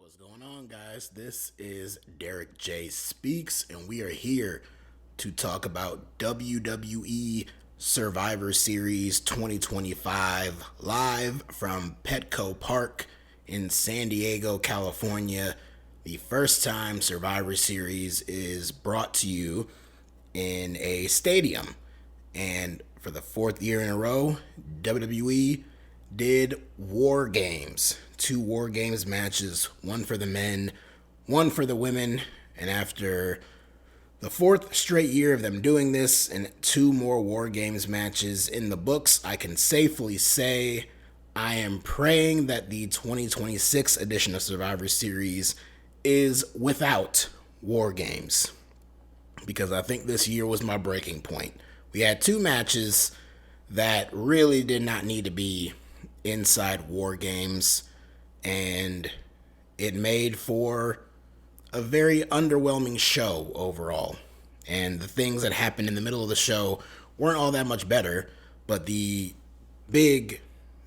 What's going on, guys? This is DerekJ Speaks, and we are here to talk about WWE Survivor Series 2025 live from Petco Park in San Diego, California. The first time Survivor Series is brought to you in a stadium. And for the fourth year in a row, WWE did War Games. Two War Games matches, one for the men, one for the women. And after the fourth straight year of them doing this and two more War Games matches in the books, I can safely say I am praying that the 2026 edition of Survivor Series is without War Games, because I think this year was my breaking point. We had two matches that really did not need to be inside War Games, and it made for a very underwhelming show overall. And the things that happened in the middle of the show weren't all that much better, but the big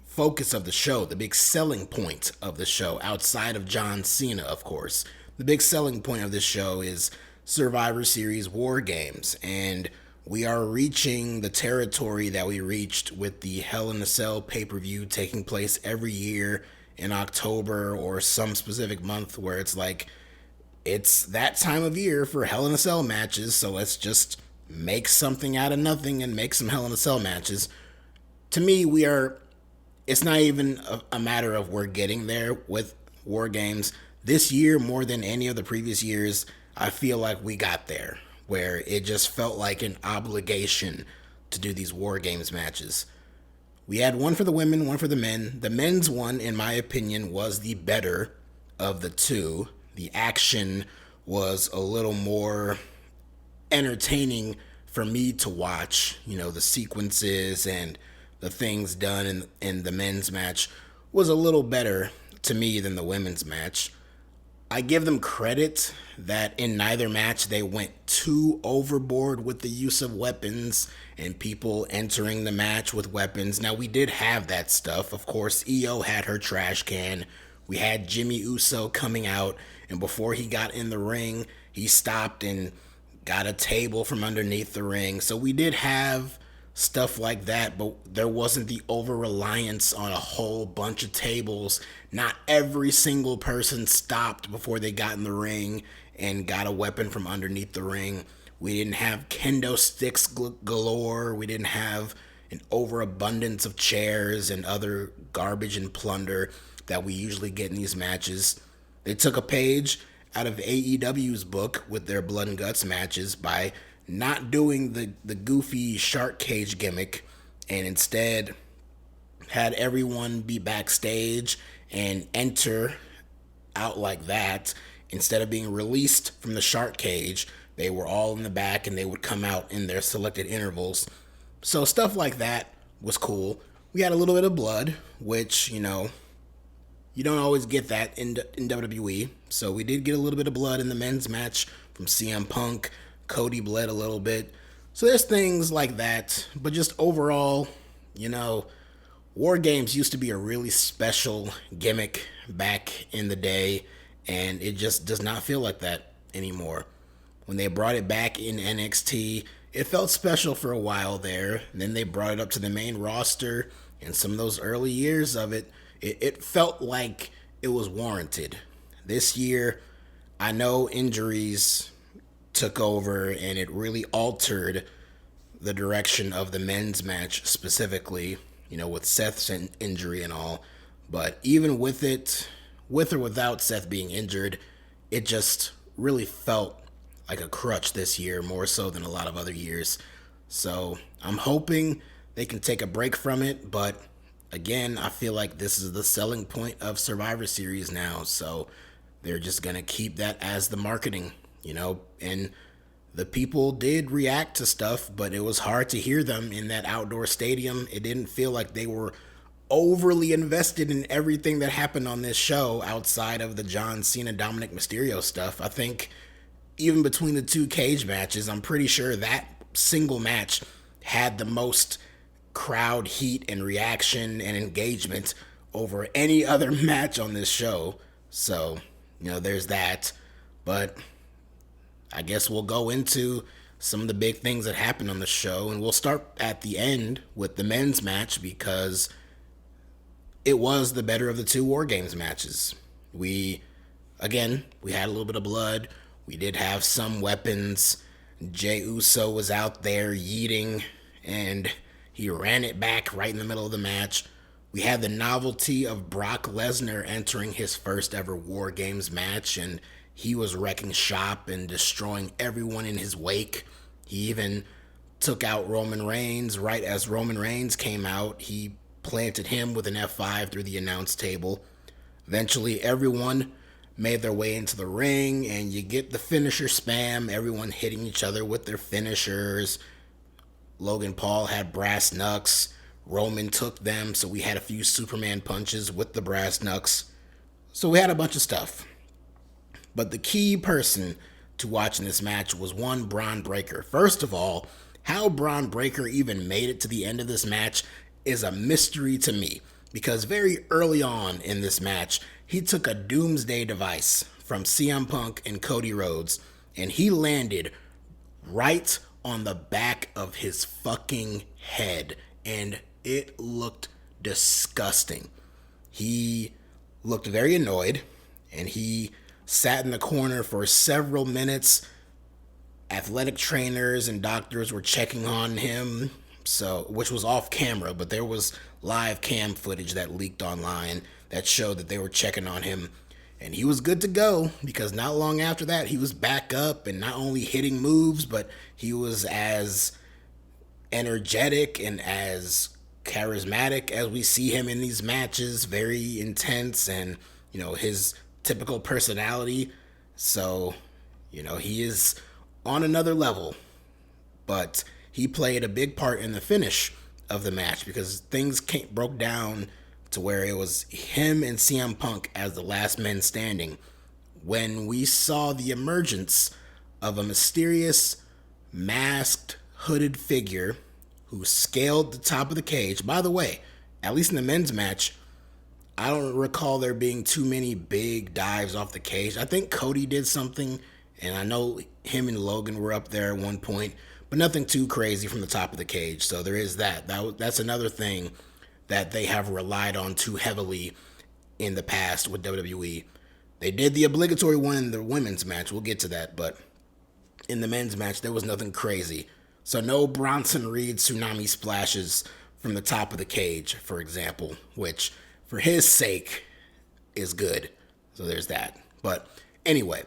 focus of the show, the big selling point of the show, outside of John Cena, of course, the big selling point of this show is Survivor Series War Games. And we are reaching the territory that we reached with the Hell in a Cell pay-per-view taking place every year in October or some specific month, where it's like, it's that time of year for Hell in a Cell matches, so let's just make something out of nothing and make some Hell in a Cell matches. To me, it's not even a matter of we're getting there with War Games. This year, more than any of the previous years, I feel like we got there, where it just felt like an obligation to do these War Games matches. We had one for the women, one for the men. The men's one, in my opinion, was the better of the two. The action was a little more entertaining for me to watch. You know, the sequences and the things done in the men's match was a little better to me than the women's match. I give them credit that in neither match they went too overboard with the use of weapons and people entering the match with weapons. Now, we did have that stuff. Of course, Io had her trash can. We had Jimmy Uso coming out, and before he got in the ring, he stopped and got a table from underneath the ring. So we did have stuff like that, but there wasn't the over-reliance on a whole bunch of tables. Not every single person stopped before they got in the ring and got a weapon from underneath the ring. We didn't have kendo sticks galore. We didn't have an overabundance of chairs and other garbage and plunder that we usually get in these matches. They took a page out of AEW's book with their blood and guts matches by not doing the goofy shark cage gimmick, and instead had everyone be backstage and enter out like that. Instead of being released from the shark cage, they were all in the back and they would come out in their selected intervals. So stuff like that was cool. We had a little bit of blood, which, you know, you don't always get that in WWE. So we did get a little bit of blood in the men's match from CM Punk. Cody bled a little bit. So there's things like that. But just overall, you know, War Games used to be a really special gimmick back in the day, and it just does not feel like that anymore. When they brought it back in NXT, it felt special for a while there. Then they brought it up to the main roster, and some of those early years of it felt like it was warranted. This year, I know injuries took over and it really altered the direction of the men's match specifically, you know, with Seth's injury and all. But even with or without Seth being injured, it just really felt like a crutch this year, more so than a lot of other years. So I'm hoping they can take a break from it, but again, I feel like this is the selling point of Survivor Series now, so they're just gonna keep that as the marketing, you know. And the people did react to stuff, but it was hard to hear them in that outdoor stadium. It didn't feel like they were overly invested in everything that happened on this show outside of the John Cena Dominic Mysterio stuff. I think even between the two cage matches, I'm pretty sure that single match had the most crowd heat and reaction and engagement over any other match on this show. So there's that. But I guess we'll go into some of the big things that happened on the show, and we'll start at the end with the men's match because it was the better of the two War Games matches. We had a little bit of blood. We did have some weapons. Jey Uso was out there yeeting, and he ran it back right in the middle of the match. We had the novelty of Brock Lesnar entering his first ever War Games match, and he was wrecking shop and destroying everyone in his wake. He even took out Roman Reigns right as Roman Reigns came out. He planted him with an F5 through the announce table. Eventually, everyone made their way into the ring, and you get the finisher spam, everyone hitting each other with their finishers. Logan Paul had brass knucks. Roman took them, so we had a few Superman punches with the brass knucks. So we had a bunch of stuff. But the key person to watching this match was one Bron Breakker. First of all, how Bron Breakker even made it to the end of this match is a mystery to me, because very early on in this match, he took a doomsday device from CM Punk and Cody Rhodes, and he landed right on the back of his fucking head, and it looked disgusting. He looked very annoyed, and he sat in the corner for several minutes. Athletic trainers and doctors were checking on him, which was off camera, but there was live cam footage that leaked online that showed that they were checking on him, and he was good to go, because not long after that he was back up and not only hitting moves, but he was as energetic and as charismatic as we see him in these matches, very intense, and his typical personality. So he is on another level. But he played a big part in the finish of the match, because things broke down to where it was him and CM Punk as the last men standing when we saw the emergence of a mysterious, masked, hooded figure who scaled the top of the cage. By the way, at least in the men's match, I don't recall there being too many big dives off the cage. I think Cody did something, and I know him and Logan were up there at one point, but nothing too crazy from the top of the cage. So there is that. That's another thing that they have relied on too heavily in the past with WWE. They did the obligatory one in the women's match. We'll get to that, but in the men's match, there was nothing crazy. So no Bronson Reed tsunami splashes from the top of the cage, for example, which for his sake is good. So there's that. But anyway,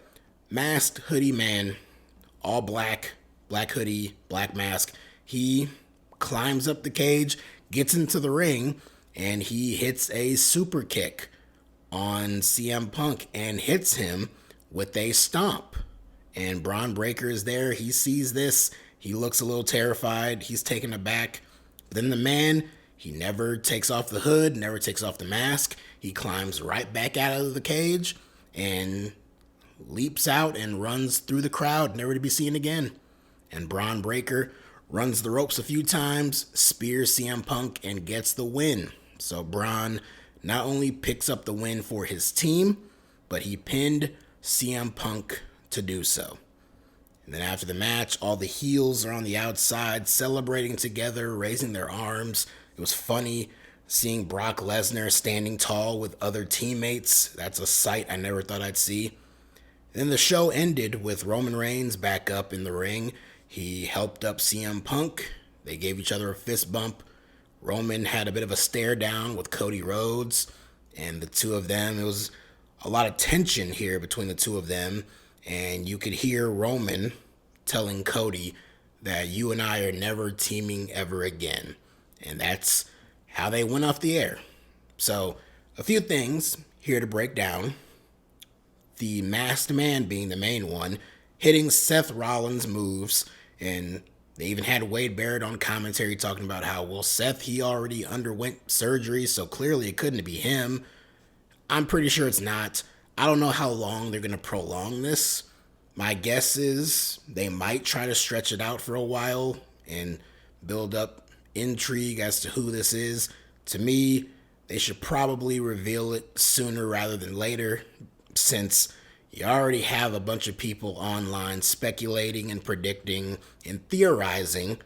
masked hoodie man, all black hoodie, black mask. He climbs up the cage, gets into the ring, and he hits a super kick on CM Punk and hits him with a stomp. And Bron Breakker is there. He sees this. He looks a little terrified. He's taken aback. But then the man, he never takes off the hood, never takes off the mask. He climbs right back out of the cage and leaps out and runs through the crowd, never to be seen again. And Bron Breakker runs the ropes a few times, spears CM Punk, and gets the win. So Bron not only picks up the win for his team, but he pinned CM Punk to do so. And then after the match, all the heels are on the outside celebrating together, raising their arms. It was funny seeing Brock Lesnar standing tall with other teammates. That's a sight I never thought I'd see. Then the show ended with Roman Reigns back up in the ring. He helped up CM Punk. They gave each other a fist bump. Roman had a bit of a stare down with Cody Rhodes, and the two of them, it was a lot of tension here between the two of them, and you could hear Roman telling Cody that you and I are never teaming ever again. And that's how they went off the air. So, a few things here to break down. The masked man being the main one, hitting Seth Rollins' moves, and they even had Wade Barrett on commentary talking about how, well, Seth, he already underwent surgery, so clearly it couldn't be him. I'm pretty sure it's not. I don't know how long they're going to prolong this. My guess is they might try to stretch it out for a while and build up intrigue as to who this is. To me, they should probably reveal it sooner rather than later, since You already have a bunch of people online speculating and predicting and theorizing,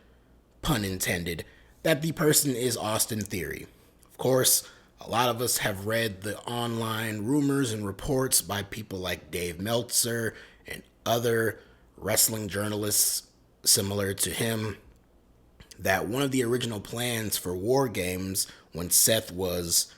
pun intended, that the person is Austin Theory. Of course, a lot of us have read the online rumors and reports by people like Dave Meltzer and other wrestling journalists similar to him that one of the original plans for War Games when Seth was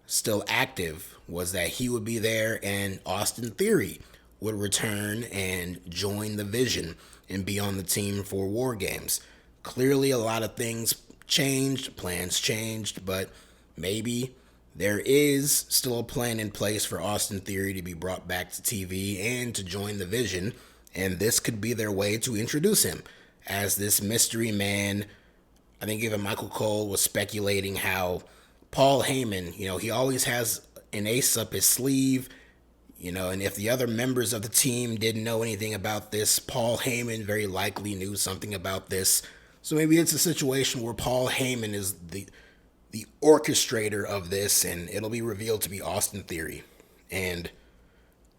still active was that he would be there and Austin Theory would return and join the Vision and be on the team for War Games. Clearly, a lot of things changed, plans changed, but maybe there is still a plan in place for Austin Theory to be brought back to TV and to join the Vision, and this could be their way to introduce him as this mystery man. I think even Michael Cole was speculating how Paul Heyman, he always has an ace up his sleeve, and if the other members of the team didn't know anything about this, Paul Heyman very likely knew something about this. So maybe it's a situation where Paul Heyman is the orchestrator of this, and it'll be revealed to be Austin Theory. And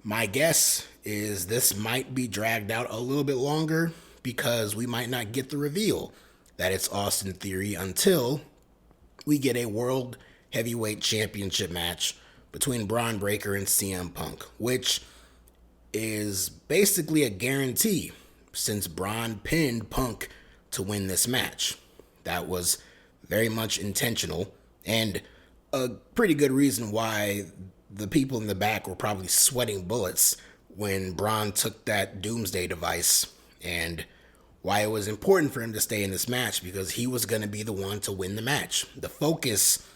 my guess is this might be dragged out a little bit longer because we might not get the reveal that it's Austin Theory until we get a World Heavyweight Championship match between Bron Breakker and CM Punk, which is basically a guarantee since Bron pinned Punk to win this match. That was very much intentional and a pretty good reason why the people in the back were probably sweating bullets when Bron took that doomsday device, and why it was important for him to stay in this match because he was going to be the one to win the match. The focus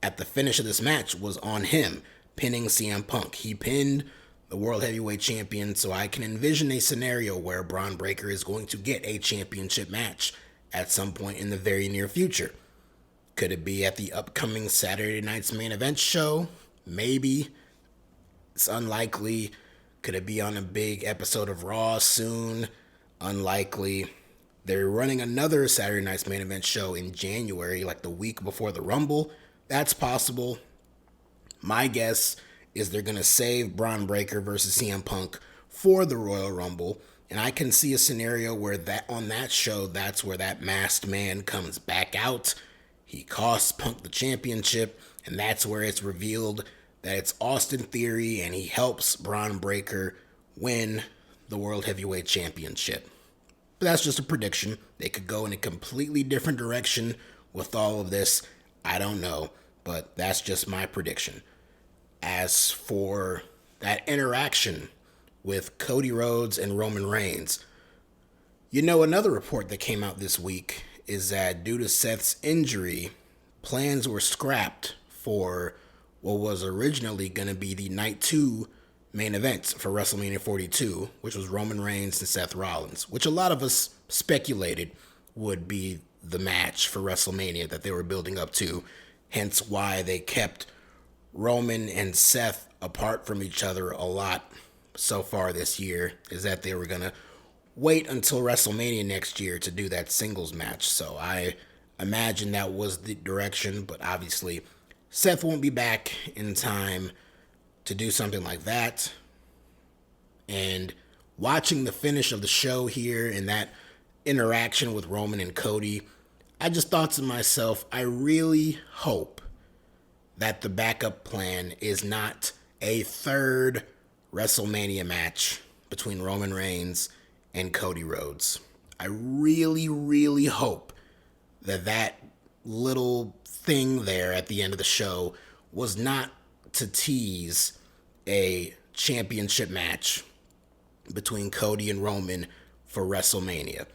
at the finish of this match was on him pinning CM Punk. He pinned the World Heavyweight Champion, so I can envision a scenario where Bron Breakker is going to get a championship match at some point in the very near future. Could it be at the upcoming Saturday night's main event show? Maybe. It's unlikely. Could it be on a big episode of Raw soon? Unlikely. They're running another Saturday night's main event show in January, like the week before the Rumble. That's possible. My guess is they're going to save Bron Breakker versus CM Punk for the Royal Rumble. And I can see a scenario where that on that show, that's where that masked man comes back out. He costs Punk the championship, and that's where it's revealed that it's Austin Theory, and he helps Bron Breakker win the World Heavyweight Championship. But that's just a prediction. They could go in a completely different direction with all of this. I don't know, but that's just my prediction. As for that interaction with Cody Rhodes and Roman Reigns, another report that came out this week is that due to Seth's injury, plans were scrapped for what was originally going to be the Night 2 main event for WrestleMania 42, which was Roman Reigns and Seth Rollins, which a lot of us speculated would be the match for WrestleMania that they were building up to, hence why they kept Roman and Seth apart from each other a lot so far this year, is that they were going to wait until WrestleMania next year to do that singles match. So I imagine that was the direction, but obviously Seth won't be back in time to do something like that. And watching the finish of the show here and that interaction with Roman and Cody, I just thought to myself, I really hope that the backup plan is not a third WrestleMania match between Roman Reigns and Cody Rhodes. I really, really hope that little thing there at the end of the show was not to tease a championship match between Cody and Roman for WrestleMania.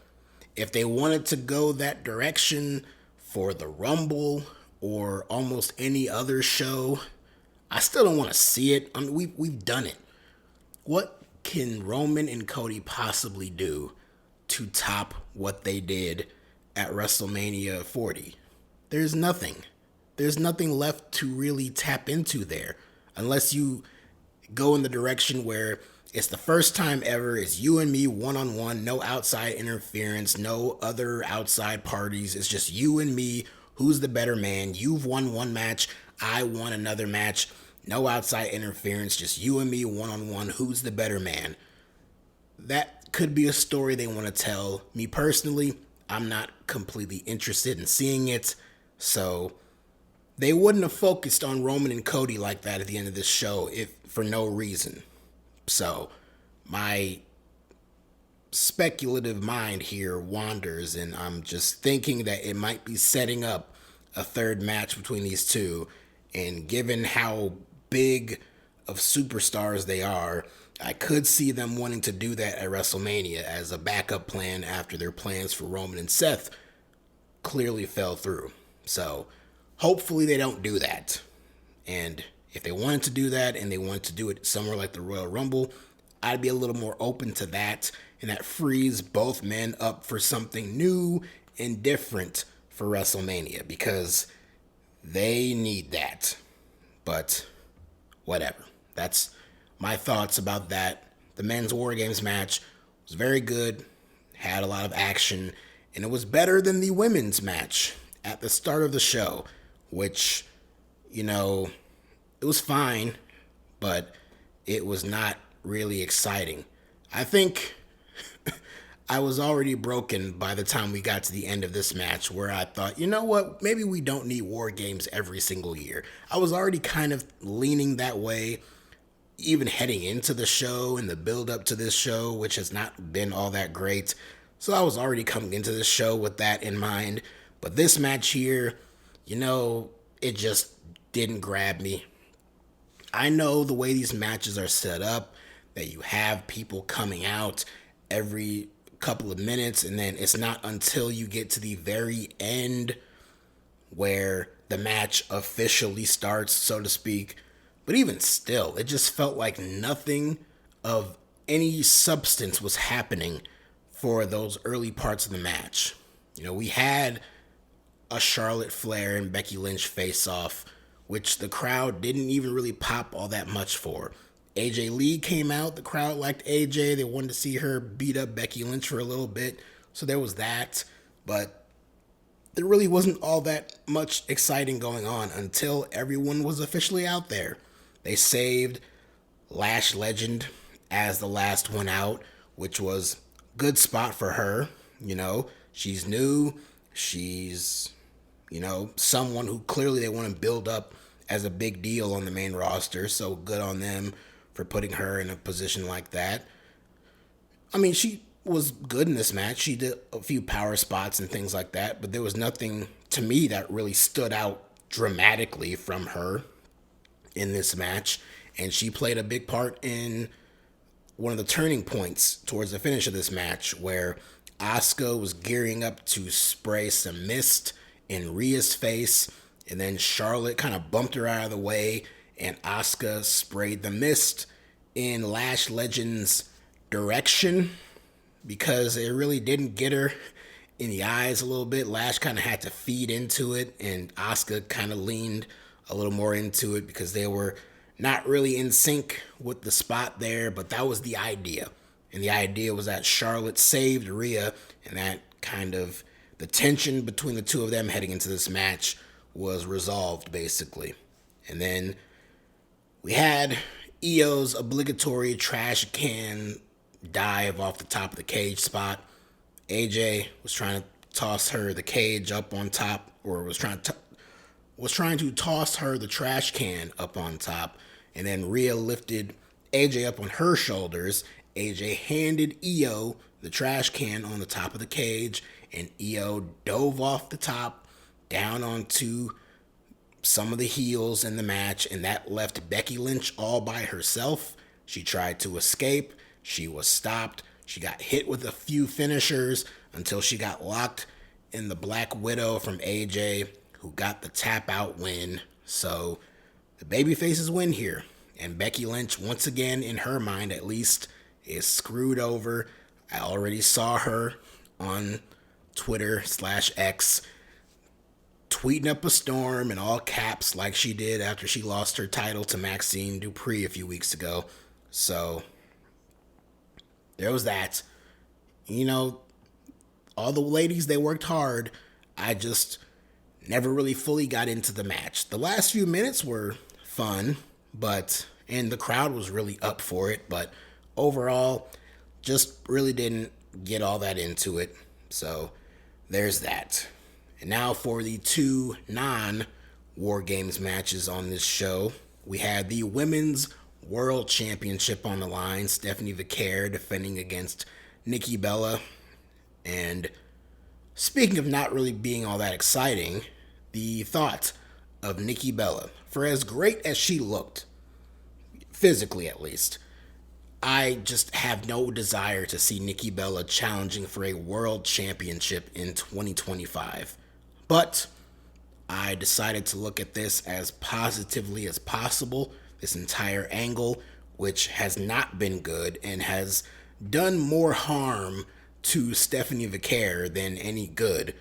If they wanted to go that direction for the Rumble or almost any other show, I still don't want to see it. I mean, we've done it. What can Roman and Cody possibly do to top what they did at WrestleMania 40? There's nothing. There's nothing left to really tap into there, unless you go in the direction where it's the first time ever, it's you and me one-on-one, no outside interference, no other outside parties. It's just you and me. Who's the better man? You've won one match. I won another match. No outside interference, just you and me one-on-one. Who's the better man? That could be a story they want to tell. Me personally, I'm not completely interested in seeing it. So they wouldn't have focused on Roman and Cody like that at the end of this show if for no reason. So my speculative mind here wanders, and I'm just thinking that it might be setting up a third match between these two. And given how big of superstars they are, I could see them wanting to do that at WrestleMania as a backup plan after their plans for Roman and Seth clearly fell through. So hopefully they don't do that. And if they wanted to do that and they wanted to do it somewhere like the Royal Rumble, I'd be a little more open to that. And that frees both men up for something new and different for WrestleMania because they need that. But whatever. That's my thoughts about that. The men's War Games match was very good, had a lot of action, and it was better than the women's match at the start of the show, which, it was fine, but it was not really exciting. I think I was already broken by the time we got to the end of this match where I thought, you know what, maybe we don't need War Games every single year. I was already kind of leaning that way, even heading into the show and the build up to this show, which has not been all that great. So I was already coming into this show with that in mind. But this match here, it just didn't grab me. I know the way these matches are set up, that you have people coming out every couple of minutes, and then it's not until you get to the very end where the match officially starts, so to speak. But even still, it just felt like nothing of any substance was happening for those early parts of the match. We had a Charlotte Flair and Becky Lynch face-off, which the crowd didn't even really pop all that much for. AJ Lee came out, the crowd liked AJ, they wanted to see her beat up Becky Lynch for a little bit, so there was that, but there really wasn't all that much exciting going on until everyone was officially out there. They saved Lash Legend as the last one out, which was a good spot for her. She's new. She's, someone who clearly they want to build up as a big deal on the main roster. So good on them for putting her in a position like that. I mean, she was good in this match. She did a few power spots and things like that, but there was nothing to me that really stood out dramatically from her in this match, and she played a big part in one of the turning points towards the finish of this match where Asuka was gearing up to spray some mist in Rhea's face, and then Charlotte kind of bumped her out of the way, and Asuka sprayed the mist in Lash Legend's direction because it really didn't get her in the eyes a little bit. Lash kind of had to feed into it, and Asuka kind of leaned a little more into it because they were not really in sync with the spot there, but that was the idea. And the idea was that Charlotte saved Rhea, and that kind of the tension between the two of them heading into this match was resolved, basically. And then we had Io's obligatory trash can dive off the top of the cage spot. AJ was trying to toss her the cage up on top, or was trying to toss her the trash can up on top, and then Rhea lifted AJ up on her shoulders. AJ handed Io the trash can on the top of the cage, and Io dove off the top down onto some of the heels in the match, and that left Becky Lynch all by herself. She tried to escape. She was stopped. She got hit with a few finishers until she got locked in the Black Widow from AJ, who got the tap out win. So the babyfaces win here. And Becky Lynch, once again, in her mind at least, is screwed over. I already saw her on Twitter/X tweeting up a storm in all caps like she did after she lost her title to Maxine Dupree a few weeks ago. So there was that. All the ladies, they worked hard. I just never really fully got into the match. The last few minutes were fun, and the crowd was really up for it, but overall, just really didn't get all that into it. So there's that. And now for the two non-War Games matches on this show. We had the Women's World Championship on the line. Stephanie Vaquer defending against Nikki Bella. And speaking of not really being all that exciting, the thought of Nikki Bella, for as great as she looked, physically at least, I just have no desire to see Nikki Bella challenging for a world championship in 2025. But I decided to look at this as positively as possible, this entire angle, which has not been good and has done more harm to Stephanie Vaquer than any good.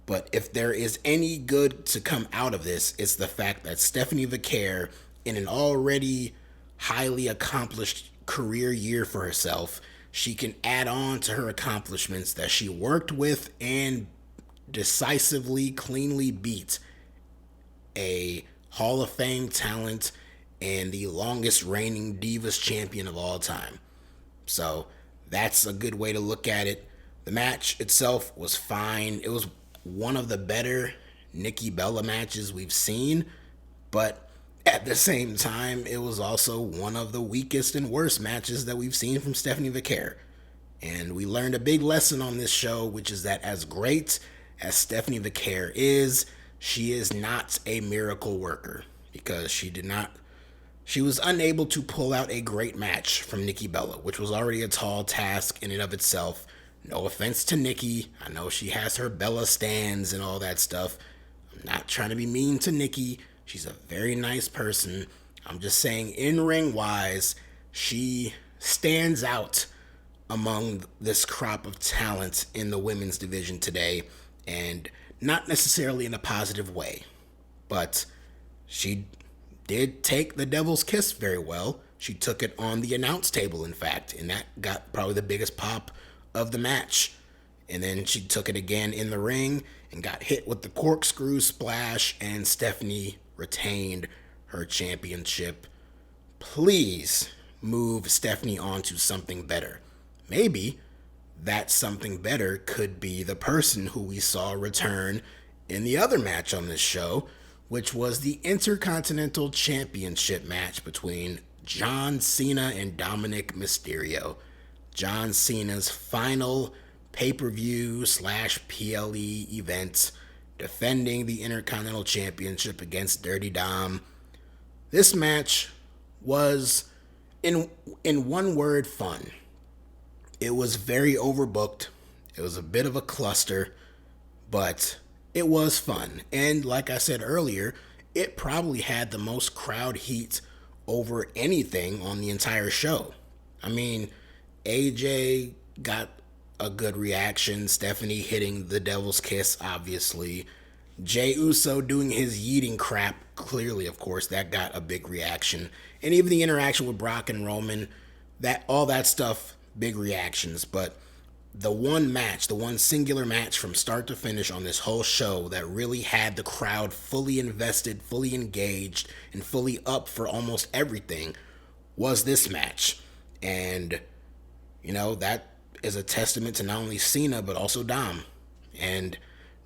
But if there is any good to come out of this, it's the fact that Stephanie Vaquer, in an already highly accomplished career year for herself, she can add on to her accomplishments that she worked with and decisively, cleanly beat a Hall of Fame talent and the longest reigning Divas champion of all time. So that's a good way to look at it. The match itself was fine. It was one of the better Nikki Bella matches we've seen, but at the same time, it was also one of the weakest and worst matches that we've seen from Stephanie Vaquer. And we learned a big lesson on this show, which is that as great as Stephanie Vaquer is, she is not a miracle worker, because she was unable to pull out a great match from Nikki Bella, which was already a tall task in and of itself. No offense to Nikki. I know she has her Bella stands and all that stuff. I'm not trying to be mean to Nikki. She's a very nice person. I'm just saying, in-ring wise, she stands out among this crop of talent in the women's division today, and not necessarily in a positive way. But she did take the Devil's Kiss very well. She took it on the announce table, in fact, and that got probably the biggest pop of the match. And then she took it again in the ring and got hit with the corkscrew splash, and Stephanie retained her championship. Please move Stephanie on to something better. Maybe that something better could be the person who we saw return in the other match on this show, which was the Intercontinental Championship match between John Cena and Dominic Mysterio. John Cena's final pay-per-view / PLE event, defending the Intercontinental Championship against Dirty Dom. This match was, in one word, fun. It was very overbooked. It was a bit of a cluster, but it was fun. And like I said earlier, it probably had the most crowd heat over anything on the entire show. I mean, AJ got a good reaction. Stephanie hitting the Devil's Kiss, obviously. Jey Uso doing his yeeting crap, clearly, of course, that got a big reaction. And even the interaction with Brock and Roman, all that stuff, big reactions. But the one singular match from start to finish on this whole show that really had the crowd fully invested, fully engaged, and fully up for almost everything was this match. And that is a testament to not only Cena, but also Dom. And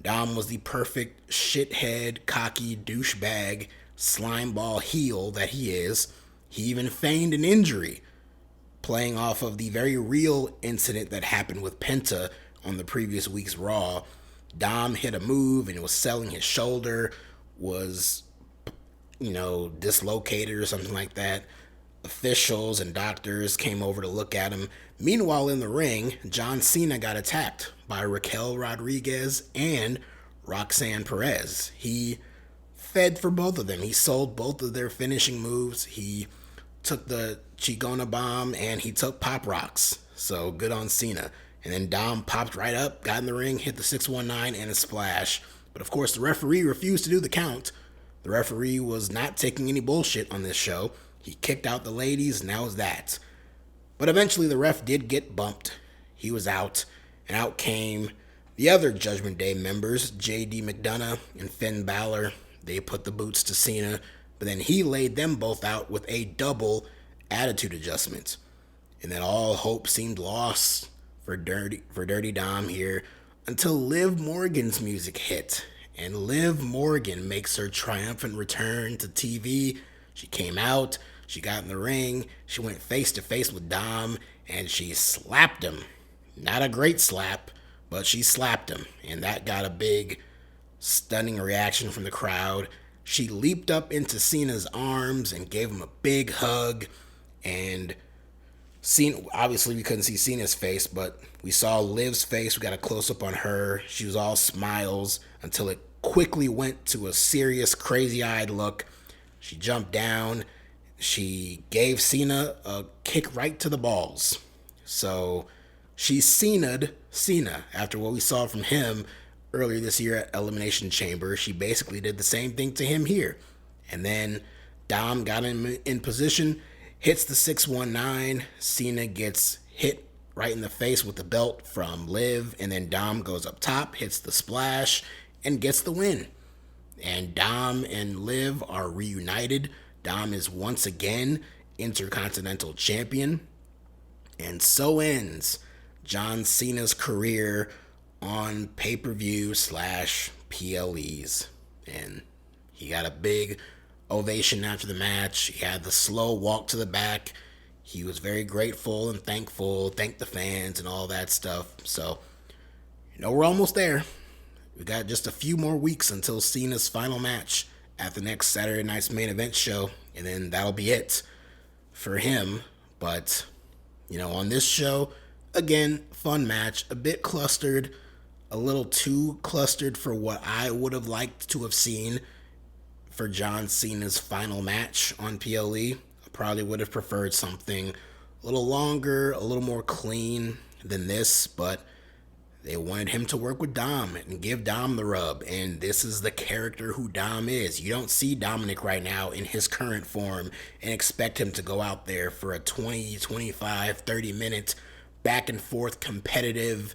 Dom was the perfect shithead, cocky, douchebag, slimeball heel that he is. He even feigned an injury, playing off of the very real incident that happened with Penta on the previous week's Raw. Dom hit a move and was selling his shoulder, was, dislocated or something like that. Officials and doctors came over to look at him. Meanwhile, in the ring, John Cena got attacked by Raquel Rodriguez and Roxanne Perez. He fed for both of them. He sold both of their finishing moves. He took the Chigona bomb and he took Pop Rocks. So good on Cena. And then Dom popped right up, got in the ring, hit the 619 and a splash. But of course, the referee refused to do the count. The referee was not taking any bullshit on this show. He kicked out the ladies, and that was that. But eventually the ref did get bumped. He was out, and out came the other Judgment Day members, JD McDonough and Finn Balor. They put the boots to Cena. but then he laid them both out with a double attitude adjustment. And then all hope seemed lost for Dirty Dom here until Liv Morgan's music hit. And Liv Morgan makes her triumphant return to TV. She came out, she got in the ring, she went face to face with Dom, and she slapped him. Not a great slap, but she slapped him. And that got a big, stunning reaction from the crowd. She leaped up into Cena's arms and gave him a big hug. And Cena, obviously we couldn't see Cena's face, but we saw Liv's face. We got a close-up on her. She was all smiles until it quickly went to a serious, crazy-eyed look. She jumped down. She gave Cena a kick right to the balls. So she Cena'd Cena after what we saw from him earlier this year at Elimination Chamber. She basically did the same thing to him here. And then Dom got him in position, hits the 619. Cena gets hit right in the face with the belt from Liv, and then Dom goes up top, hits the splash, and gets the win. And Dom and Liv are reunited. Dom is once again Intercontinental Champion. And so ends John Cena's career on pay-per-view / PLEs. And he got a big ovation after the match. He had the slow walk to the back. He was very grateful and thankful, thanked the fans and all that stuff. So, we're almost there. We got just a few more weeks until Cena's final match at the next Saturday night's main event show, and then that'll be it for him. But, on this show, again, fun match, a bit clustered, a little too clustered for what I would have liked to have seen for John Cena's final match on PLE. I probably would have preferred something a little longer, a little more clean than this, but they wanted him to work with Dom and give Dom the rub, and this is the character who Dom is. You don't see Dominic right now in his current form and expect him to go out there for a 20, 25, 30-minute back-and-forth competitive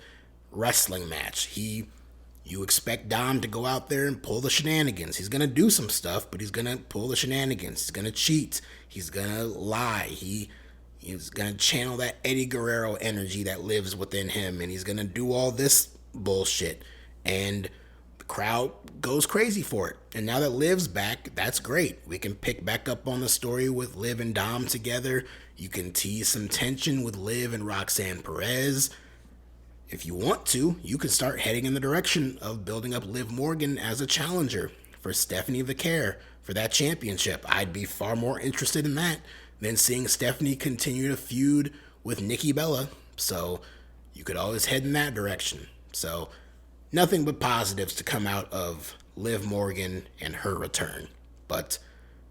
wrestling match. You expect Dom to go out there and pull the shenanigans. He's going to do some stuff, but he's going to pull the shenanigans. He's going to cheat. He's going to lie. He's going to channel that Eddie Guerrero energy that lives within him, and he's going to do all this bullshit. And the crowd goes crazy for it. And now that Liv's back, that's great. We can pick back up on the story with Liv and Dom together. You can tease some tension with Liv and Roxanne Perez. If you want to, you can start heading in the direction of building up Liv Morgan as a challenger for Stephanie Vaquer for that championship. I'd be far more interested in that than seeing Stephanie continue to feud with Nikki Bella. So you could always head in that direction. So nothing but positives to come out of Liv Morgan and her return. But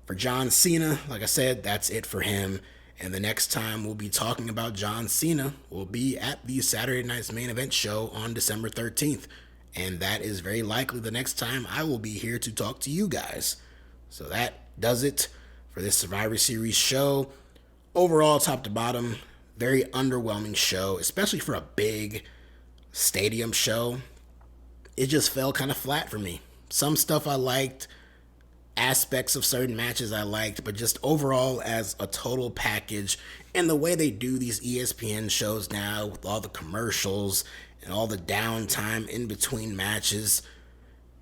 for John Cena, like I said, that's it for him. And the next time we'll be talking about John Cena will be at the Saturday night's main event show on December 13th. And that is very likely the next time I will be here to talk to you guys. So that does it for this Survivor Series show. Overall, top to bottom, very underwhelming show, especially for a big stadium show. It just fell kind of flat for me. Some stuff I liked, aspects of certain matches I liked, but just overall as a total package, and the way they do these ESPN shows now with all the commercials and all the downtime in between matches,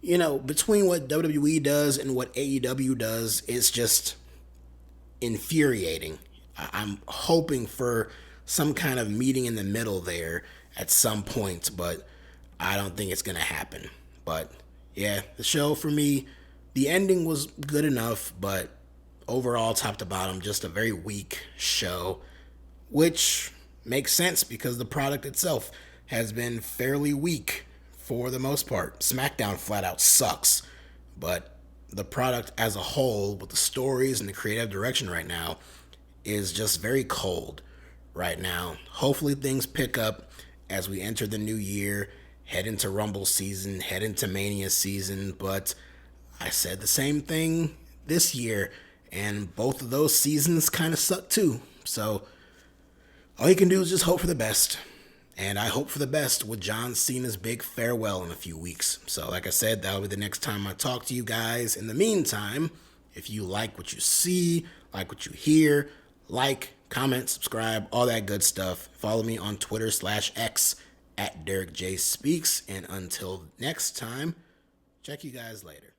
between what WWE does and what AEW does, it's just infuriating. I'm hoping for some kind of meeting in the middle there at some point, but I don't think it's going to happen. But yeah, the show for me, the ending was good enough, but overall, top to bottom, just a very weak show, which makes sense because the product itself has been fairly weak for the most part. SmackDown flat out sucks, but the product as a whole, with the stories and the creative direction right now, is just very cold right now. Hopefully things pick up as we enter the new year, head into Rumble season, head into Mania season, but I said the same thing this year, and both of those seasons kind of suck too. So all you can do is just hope for the best. And I hope for the best with John Cena's big farewell in a few weeks. So like I said, that'll be the next time I talk to you guys. In the meantime, If you like what you see, like what you hear, like, comment, subscribe, all that good stuff. Follow me on Twitter/X at DerekJ Speaks. And until next time, check you guys later.